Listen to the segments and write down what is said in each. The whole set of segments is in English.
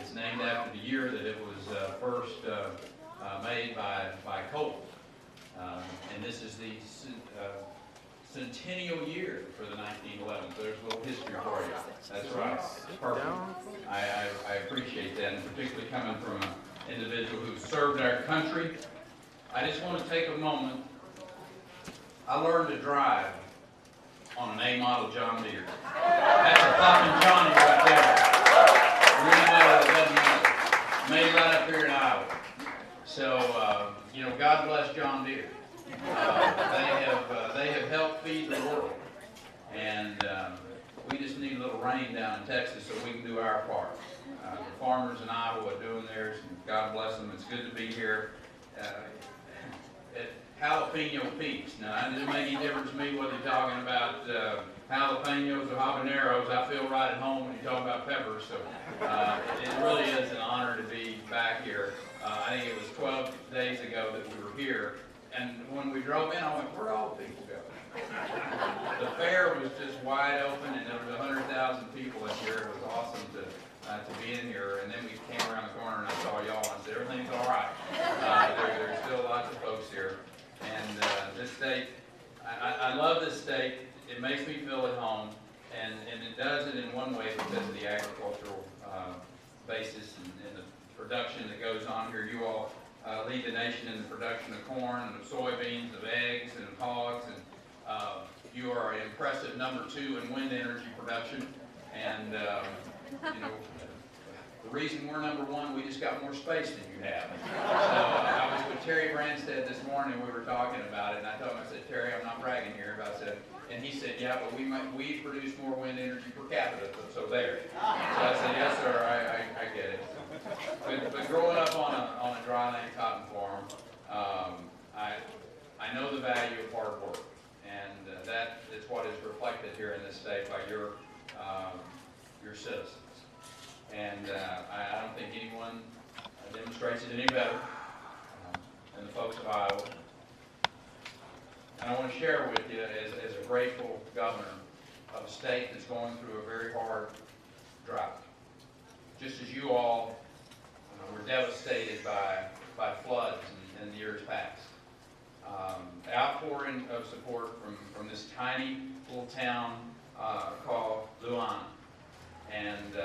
It's named after the year that it was first made by Polk. And this is the centennial year for the 1911. So there's a little history for you. That's right. Perfect. I appreciate that, and particularly coming from an individual who served our country. I just want to take a moment. I learned to drive on an A model John Deere. That's a poppin' Johnny right there. Really matter, it doesn't matter. Made right up here in Iowa. So, God bless John Deere. They have helped feed the world, and we just need a little rain down in Texas so we can do our part. The farmers in Iowa are doing theirs, and God bless them. It's good to be here at Jalapeno Peaks. Now, it doesn't make any difference to me whether you're talking about jalapenos or habaneros. I feel right at home when you talk about peppers. So it really is an honor to be back here. I think it was 12 days ago that we were here. And when we drove in, I went, where'd all the people go? The fair was just wide open, and there was 100,000 people in here. It was awesome to be in here. And then we came around the corner, and I saw y'all, and I said, everything's all right. There's still lots of folks here. And this state, I love this state. It makes me feel at home, and it does it in one way because of the agricultural basis and the production that goes on here. You all lead the nation in the production of corn and of soybeans, of eggs and of hogs, and you are an impressive #2 in wind energy production. And the reason we're #1, we just got more space than you have. So I was with Terry Branstad this morning. We were talking about it, and I told him, I said, Terry, I'm not bragging here, but I said, and he said, yeah, but we produce more wind energy per capita, so there. So I said, yes, sir, I get it. But growing up on a dryland cotton farm, I know the value of hard work, and that is what is reflected here in this state by your citizens. And I don't think anyone demonstrates it any better than the folks of Iowa. And I want to share with you, as a grateful governor of a state that's going through a very hard drought, just as you all were devastated by floods in the years past. The outpouring of support from this tiny little town called Luana, and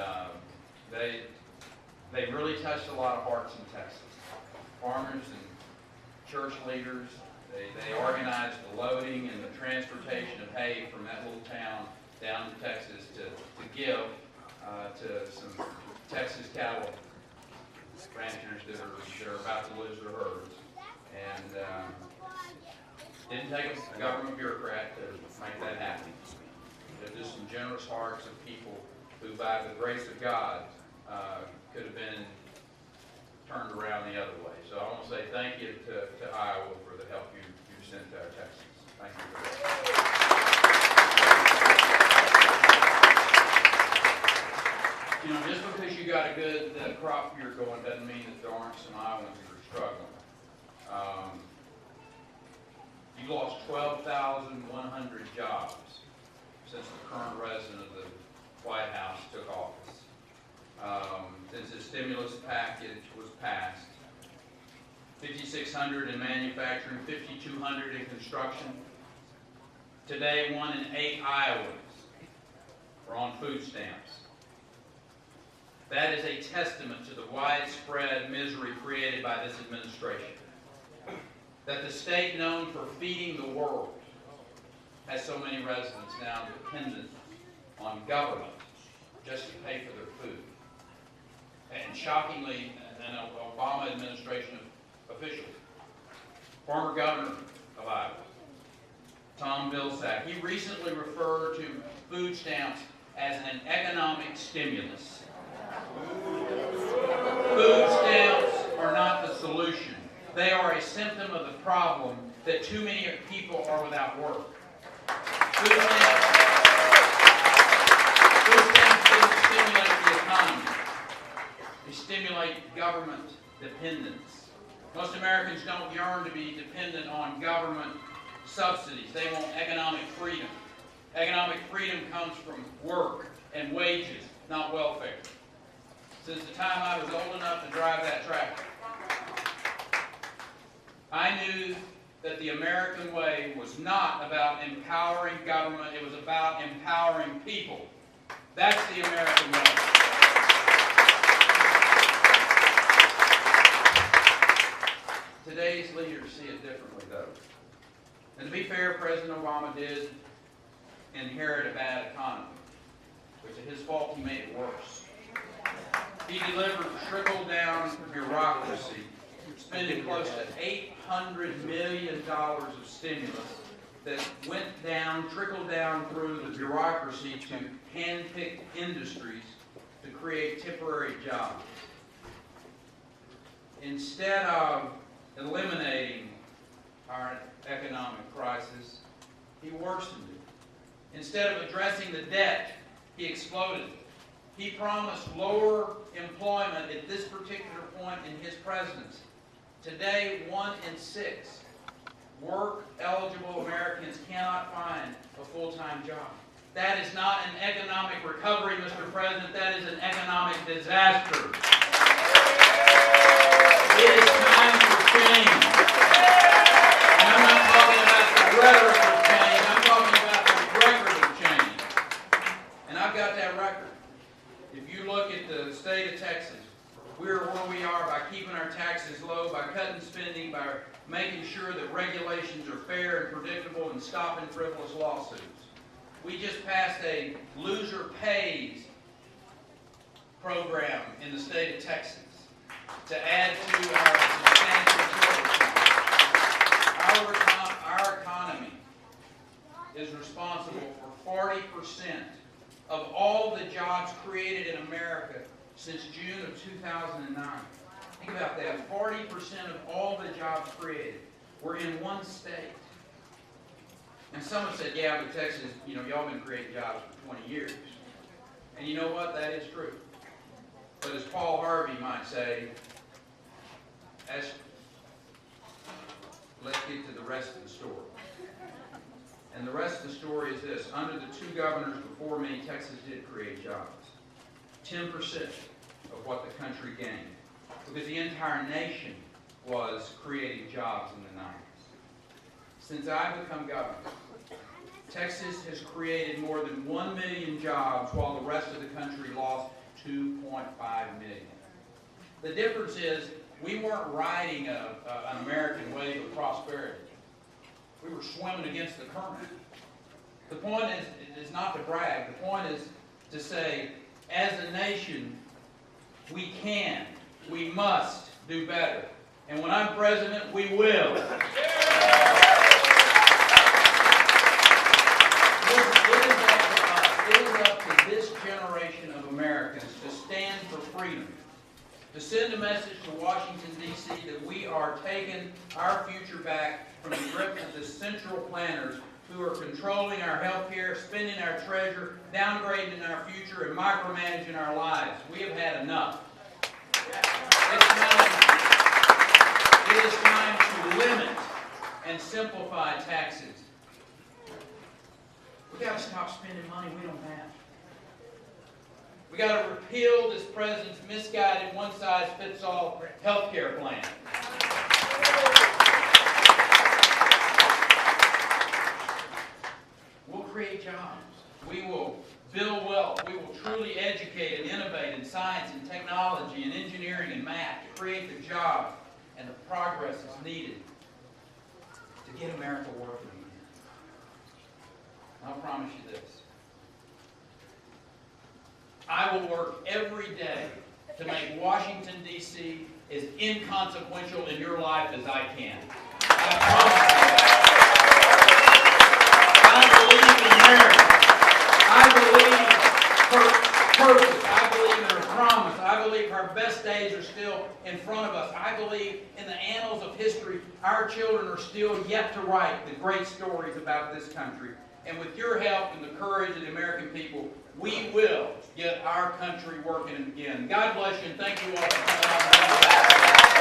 they really touched a lot of hearts in Texas. Farmers and church leaders, they organized the loading and the transportation of hay from that little town down to Texas to give to some Texas cattle ranchers that are about to lose their herds. And didn't take a government bureaucrat to make that happen. They're just some generous hearts of people who, by the grace of God, could have been turned around the other way. So I want to say thank you to Iowa for the help you sent to our Texas. Thank you for that. Just because you got a good crop year going doesn't mean that there aren't some Iowans that are struggling. You lost 12,100 jobs since the current resident of the White House took office. Since the stimulus package was passed, 5,600 in manufacturing, 5,200 in construction. Today, 1 in 8 Iowans are on food stamps. That is a testament to the widespread misery created by this administration. That the state known for feeding the world has so many residents now dependent on government just to pay for their food. And shockingly, an Obama administration official, former governor of Iowa, Tom Vilsack, he recently referred to food stamps as an economic stimulus. Food stamps are not the solution. They are a symptom of the problem that too many people are without work. Food stamps don't stimulate the economy. They stimulate government dependence. Most Americans don't yearn to be dependent on government subsidies. They want economic freedom. Economic freedom comes from work and wages, not welfare. since the time I was old enough to drive that tractor. I knew that the American way was not about empowering government, it was about empowering people. That's the American way. Today's leaders see it differently, though. And to be fair, President Obama did inherit a bad economy, which is his fault. He made it worse. He delivered trickle-down bureaucracy, spending close to $800 million of stimulus that went down, trickled down through the bureaucracy to hand-picked industries to create temporary jobs. Instead of eliminating our economic crisis, he worsened it. Instead of addressing the debt, he exploded it. He promised lower employment at this particular point in his presidency. Today, 1 in 6 work-eligible Americans cannot find a full-time job. That is not an economic recovery, Mr. President. That is an economic disaster. It is time for change. And I'm not talking about the rhetoric of change. I'm talking about the record of change. And I've got that record. If you look at the state of Texas, we're where we are by keeping our taxes low, by cutting spending, by making sure that regulations are fair and predictable, and stopping frivolous lawsuits. We just passed a loser pays program in the state of Texas to add to our substantial tourism. Our economy is responsible for 40% of all the jobs created in America since June of 2009. Think about that. 40% of all the jobs created were in one state. And someone said, yeah, but Texas, y'all been creating jobs for 20 years. And you know what? That is true. But as Paul Harvey might say, let's get to the rest of the story. And the rest of the story is this. Under the 2 governors before me, Texas did create jobs. 10% of what the country gained. Because the entire nation was creating jobs in the 90s. Since I've become governor, Texas has created more than 1 million jobs while the rest of the country lost 2.5 million. The difference is we weren't riding an American wave of prosperity. We were swimming against the current. The point is not to brag. The point is to say, as a nation, we can, we must do better. And when I'm president, we will. It is up to this generation of Americans to stand for freedom, to send a message to Washington, D.C. that we are taking our future back from the grip of the central planners who are controlling our health care, spending our treasure, downgrading our future, and micromanaging our lives. We have had enough. It is time to limit and simplify taxes. We've got to stop spending money we don't have. We've got to repeal this president's misguided one-size-fits-all health care plan. We'll create jobs. We will build wealth. We will truly educate and innovate in science and technology and engineering and math to create the jobs and the progress that's needed to get America working again. I'll promise you this. I will work every day to make Washington, D.C. as inconsequential in your life as I can. I promise you that. I believe in America. I believe her purpose. I believe in her promise. I believe her best days are still in front of us. I believe in the annals of history, our children are still yet to write the great stories about this country. And with your help and the courage of the American people, we will get our country working again. God bless you, and thank you all for coming out.